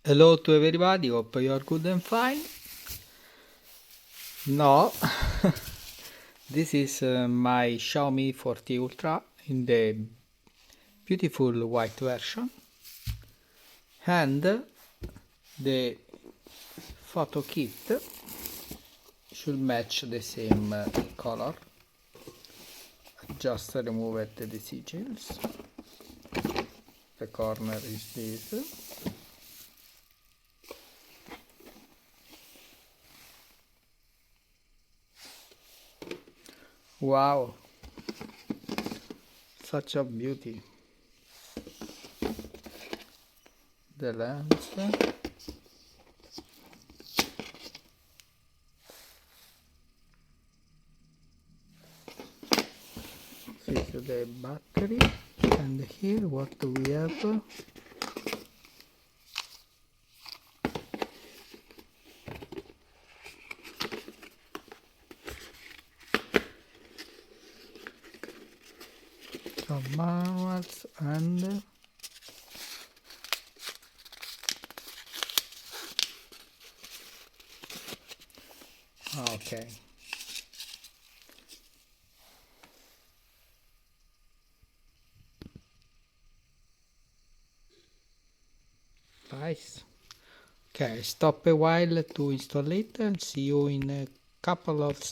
Hello to everybody, hope you are good and fine. No, this is my Xiaomi 40 Ultra in the beautiful white version, and the photo kit should match the same color. Just remove the sigils. The corner is this. Wow, such a beauty. The lens. This is the battery, and here what we have. Some manuals and okay. Nice. Okay, stop a while to install it and see you in a couple of seconds.